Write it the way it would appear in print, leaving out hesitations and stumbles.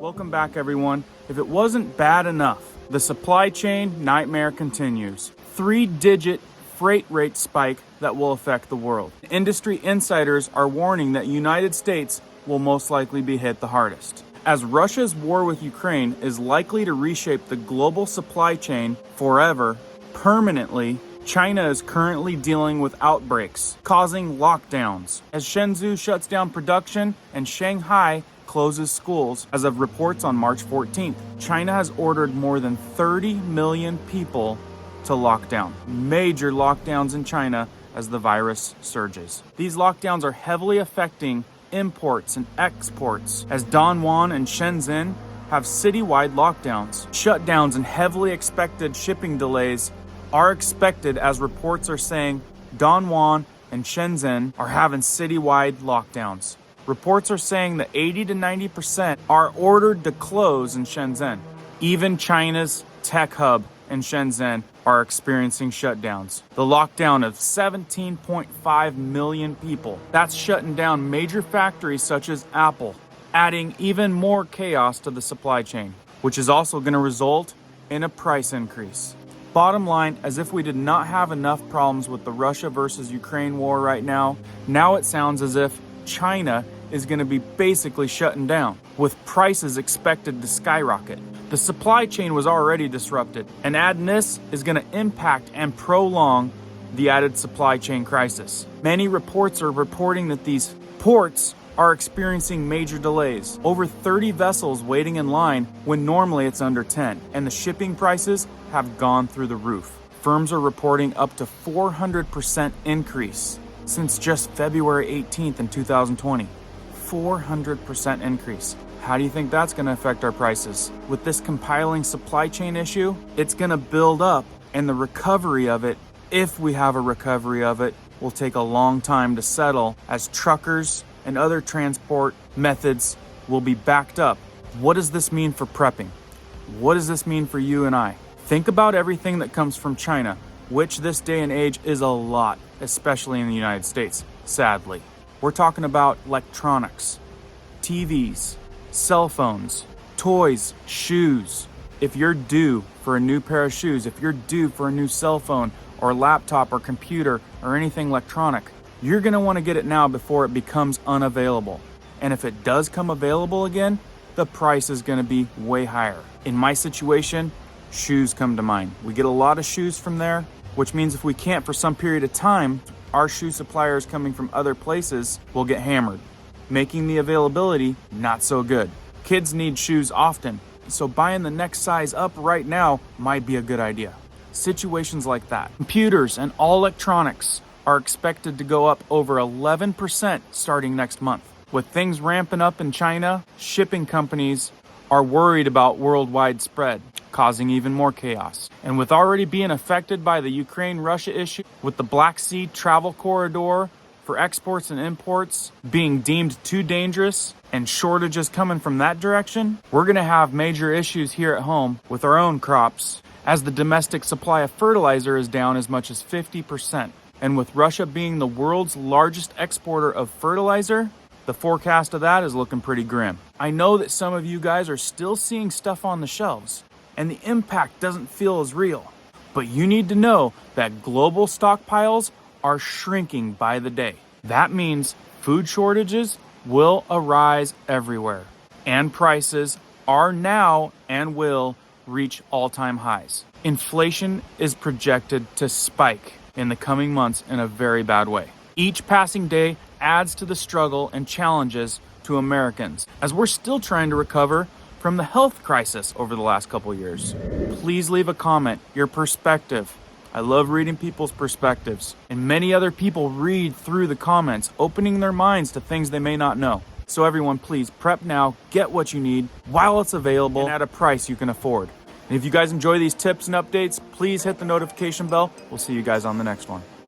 Welcome back, everyone. If it wasn't bad enough, the supply chain nightmare continues. 3-digit freight rate spike that will affect the world. Industry insiders are warning that United States will most likely be hit the hardest, as Russia's war with Ukraine is likely to reshape the global supply chain forever, permanently. China is currently dealing with outbreaks, causing lockdowns, as Shenzhen shuts down production and Shanghai closes schools. As of reports on March 14th, China has ordered more than 30 million people to lock down. Major lockdowns in China as the virus surges. These lockdowns are heavily affecting imports and exports, as Dongguan and Shenzhen have citywide lockdowns. Shutdowns and heavily expected shipping delays are expected, as reports are saying Dongguan and Shenzhen are having citywide lockdowns. Reports are saying that 80 to 90% are ordered to close in Shenzhen. Even China's tech hub in Shenzhen are experiencing shutdowns. The lockdown of 17.5 million people. That's shutting down major factories such as Apple, adding even more chaos to the supply chain, which is also going to result in a price increase. Bottom line, as if we did not have enough problems with the Russia versus Ukraine war right now it sounds as if China is going to be basically shutting down, with prices expected to skyrocket. The supply chain was already disrupted, and adding this is going to impact and prolong the added supply chain crisis. Many reports are reporting that these ports are experiencing major delays. Over 30 vessels waiting in line when normally it's under 10, and the shipping prices have gone through the roof. Firms are reporting up to 400% increase since just February 18th in 2020. 400% increase. How do you think that's going to affect our prices? With this compiling supply chain issue, it's going to build up, and the recovery of it, if we have a recovery of it, will take a long time to settle, as truckers and other transport methods will be backed up. What does this mean for prepping? What does this mean for you and I? Think about everything that comes from China, which this day and age is a lot, especially in the United States, sadly. We're talking about electronics, TVs, cell phones, toys, shoes. If you're due for a new pair of shoes, if you're due for a new cell phone or laptop or computer or anything electronic, you're going to want to get it now before it becomes unavailable. And if it does come available again, the price is going to be way higher. In my situation, shoes come to mind. We get a lot of shoes from there, which means if we can't for some period of time, our shoe suppliers coming from other places will get hammered, making the availability not so good. Kids need shoes often, so buying the next size up right now might be a good idea. Situations like that. Computers and all electronics are expected to go up over 11% starting next month. With things ramping up in China, shipping companies are worried about worldwide spread, causing even more chaos. And with already being affected by the Ukraine-Russia issue, with the Black Sea travel corridor for exports and imports being deemed too dangerous and shortages coming from that direction, we're going to have major issues here at home with our own crops, as the domestic supply of fertilizer is down as much as 50%. And with Russia being the world's largest exporter of fertilizer, the forecast of that is looking pretty grim. I know that some of you guys are still seeing stuff on the shelves, and the impact doesn't feel as real. But you need to know that global stockpiles are shrinking by the day. That means food shortages will arise everywhere, and prices are now and will reach all-time highs. Inflation is projected to spike in the coming months in a very bad way. Each passing day adds to the struggle and challenges to Americans, as we're still trying to recover from the health crisis over the last couple years. Please leave a comment, your perspective. I love reading people's perspectives, and many other people read through the comments, opening their minds to things they may not know. So everyone, please prep now, get what you need while it's available and at a price you can afford. And if you guys enjoy these tips and updates, please hit the notification bell. We'll see you guys on the next one.